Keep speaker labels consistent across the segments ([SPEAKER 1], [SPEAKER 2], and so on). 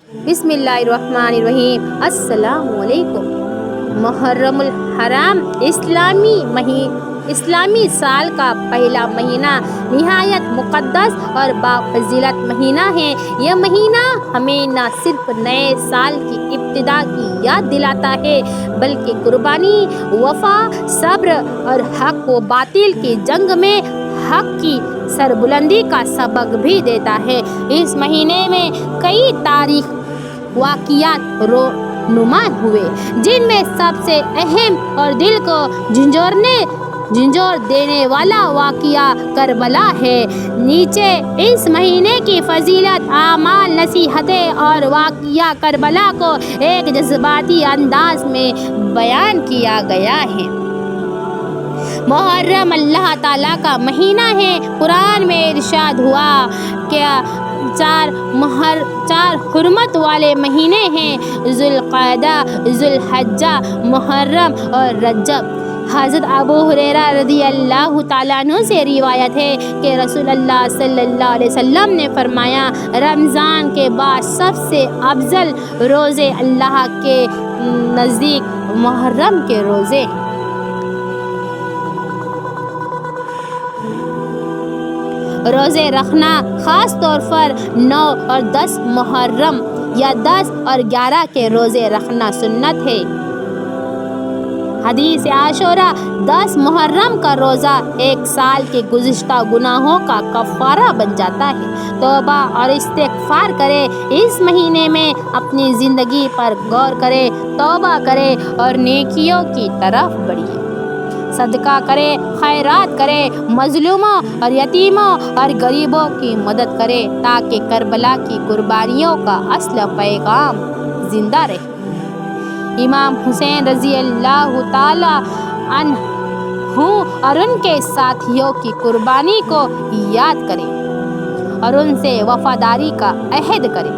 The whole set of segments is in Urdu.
[SPEAKER 1] بسم اللہ الرحمن الرحیم۔ السلام علیکم۔ محرم الحرام اسلامی سال کا پہلا مہینہ نہایت مقدس اور بافضیلت مہینہ ہے۔ یہ مہینہ ہمیں نہ صرف نئے سال کی ابتدا کی یاد دلاتا ہے بلکہ قربانی، وفا، صبر اور حق و باطل کی جنگ میں حق کی سربلندی کا سبق بھی دیتا ہے۔ اس مہینے میں کئی تاریخی واقعات رونما ہوئے، جن میں سب سے اہم اور دل کو جھنجھوڑ دینے والا واقعہ کربلا ہے۔ نیچے اس مہینے کی فضیلت، اعمال، نصیحتیں اور واقعہ کربلا کو ایک جذباتی انداز میں بیان کیا گیا ہے۔ محرم اللہ تعالیٰ کا مہینہ ہے۔ قرآن میں ارشاد ہوا کہ چار حرمت والے مہینے ہیں: ذوالقعدہ، ذوالحجہ، محرم اور رجب۔ حضرت ابو ہریرہ رضی اللہ تعالیٰ عنہ سے روایت ہے کہ رسول اللہ صلی اللہ علیہ وسلم نے فرمایا، رمضان کے بعد سب سے افضل روزے اللہ کے نزدیک محرم کے روزے ہیں۔ روزے رکھنا خاص طور پر 9 اور 10 محرم یا 10 اور 11 کے روزے رکھنا سنت ہے۔ حدیث عاشورہ: 10 محرم کا روزہ ایک سال کے گزشتہ گناہوں کا کفارہ بن جاتا ہے۔ توبہ اور استغفار کرے، اس مہینے میں اپنی زندگی پر غور کرے، توبہ کرے اور نیکیوں کی طرف بڑھے، صدقہ کرے، خیرات کرے، مظلوموں اور یتیموں اور غریبوں کی مدد کرے تاکہ کربلا کی قربانیوں کا اصل پیغام زندہ رہے۔ امام حسین رضی اللہ تعالی عنہ اور ان کے ساتھیوں کی قربانی کو یاد کرے اور ان سے وفاداری کا عہد کرے۔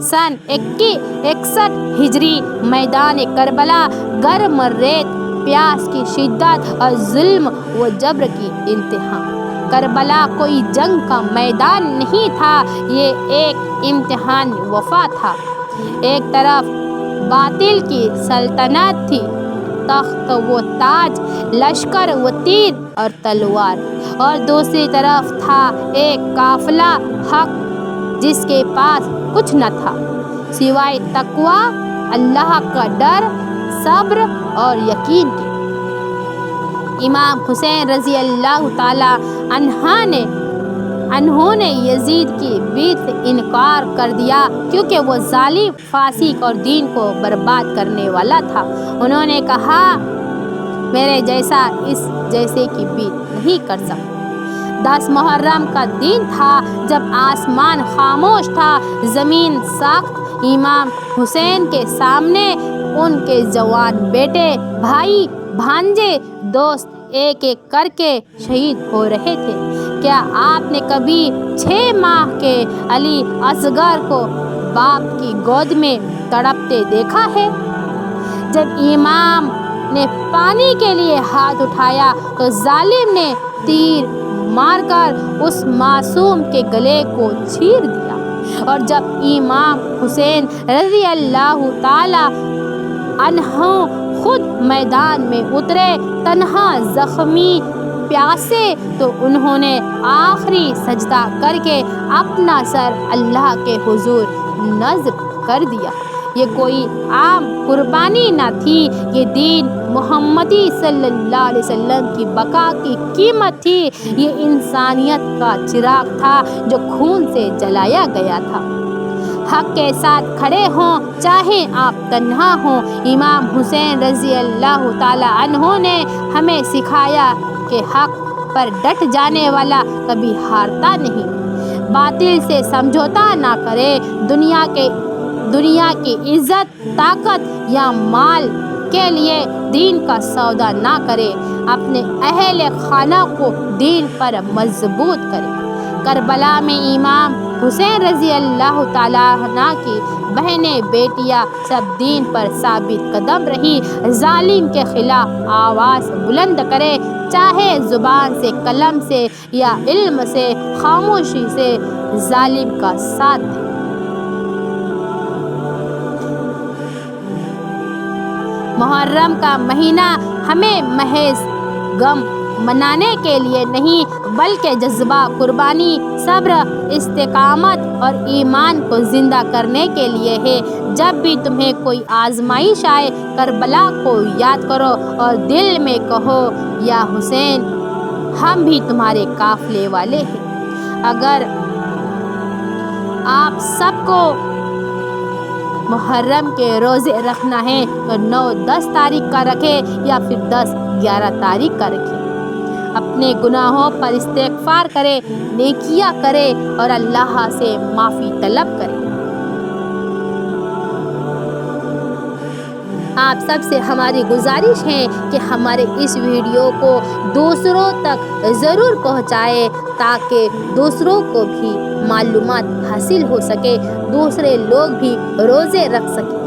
[SPEAKER 1] سن 61 ہجری میدان کربلا گرم ریت، پیاس کی شدت اور ظلم و جبر کی انتہا۔ کربلا کوئی جنگ کا میدان نہیں تھا، یہ ایک امتحان وفا تھا۔ ایک طرف باطل کی سلطنت تھی، تخت و تاج، لشکر و تیر اور تلوار، اور دوسری طرف تھا ایک قافلہ حق جس کے پاس کچھ نہ تھا سوائے تقویٰ، اللہ کا ڈر، صبر اور یقین کے۔ امام حسین رضی اللہ تعالی عنہ نے یزید کی بیعت سے انکار کر دیا کیونکہ وہ ظالم، فاسق اور دین کو برباد کرنے والا تھا۔ انہوں نے کہا، میرے جیسا اس جیسے کی بیعت نہیں کر سکتا۔ 10 محرم کا دن تھا جب آسمان خاموش تھا، زمین سخت۔ امام حسین کے سامنے ان کے جوان بیٹے، بھائی، بھانجے، دوست ایک ایک کر کے شہید ہو رہے تھے۔ کیا آپ نے کبھی 6 ماہ کے علی اصغر کو باپ کی گود میں تڑپتے دیکھا ہے؟ جب امام نے پانی کے لیے ہاتھ اٹھایا تو ظالم نے تیر مار کر اس معصوم کے گلے کو چیر دیا، اور جب امام حسین رضی اللہ تعالی عنہ خود میدان میں اترے، تنہا، زخمی، پیاسے، تو انہوں نے آخری سجدہ کر کے اپنا سر اللہ کے حضور نذر کر دیا۔ یہ کوئی عام قربانی نہ تھی، یہ دین محمدی صلی اللہ علیہ وسلم کی بقا کی قیمت تھی۔ یہ انسانیت کا چراغ تھا جو خون سے جلایا گیا تھا۔ حق کے ساتھ کھڑے ہوں چاہے آپ تنہا ہوں۔ امام حسین رضی اللہ تعالی عنہ نے ہمیں سکھایا کہ حق پر ڈٹ جانے والا کبھی ہارتا نہیں۔ باطل سے سمجھوتا نہ کرے، دنیا کی عزت، طاقت یا مال کے لیے دین کا سودا نہ کرے، اپنے اہل خانہ کو دین پر مضبوط کرے۔ کربلا میں امام حسین رضی اللہ تعالیٰ عنہ کی بہنیں، بیٹیاں سب دین پر ثابت قدم رہی، ظالم کے خلاف آواز بلند کرے، چاہے زبان سے، قلم سے یا علم سے، خاموشی سے۔ ظالم کا ساتھ دیں۔ محرم کا مہینہ ہمیں محض غم منانے کے لیے نہیں بلکہ جذبہ قربانی، صبر، استقامت اور ایمان کو زندہ کرنے کے لیے ہے۔ جب بھی تمہیں کوئی آزمائش آئے، کربلا کو یاد کرو اور دل میں کہو یا حسین ہم بھی تمہارے قافلے والے ہیں۔ اگر آپ سب کو محرم کے روزے رکھنا ہے تو 9-10 تاریخ کا رکھیں یا پھر 10-11 تاریخ کا رکھیں۔ اپنے گناہوں پر استغفار کرے، نیکیاں کرے اور اللہ سے معافی طلب کرے۔ آپ سب سے ہماری گزارش ہے کہ ہمارے اس ویڈیو کو دوسروں تک ضرور پہنچائیں تاکہ دوسروں کو بھی معلومات حاصل ہو سکے، دوسرے لوگ بھی روزے رکھ سکیں۔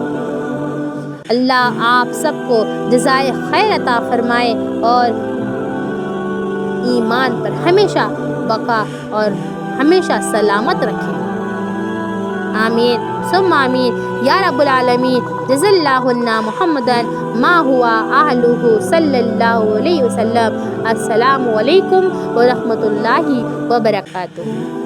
[SPEAKER 1] اللہ آپ سب کو جزائے خیر عطا فرمائے اور ایمان پر ہمیشہ بقا اور ہمیشہ سلامت رکھے۔ آمین ثم آمین یا رب العالمین۔ جزا اللہ عنا محمدًا ما ہوا اہلہ صلی اللہ علیہ وسلم۔ السلام علیکم ورحمۃ اللہ وبرکاتہ۔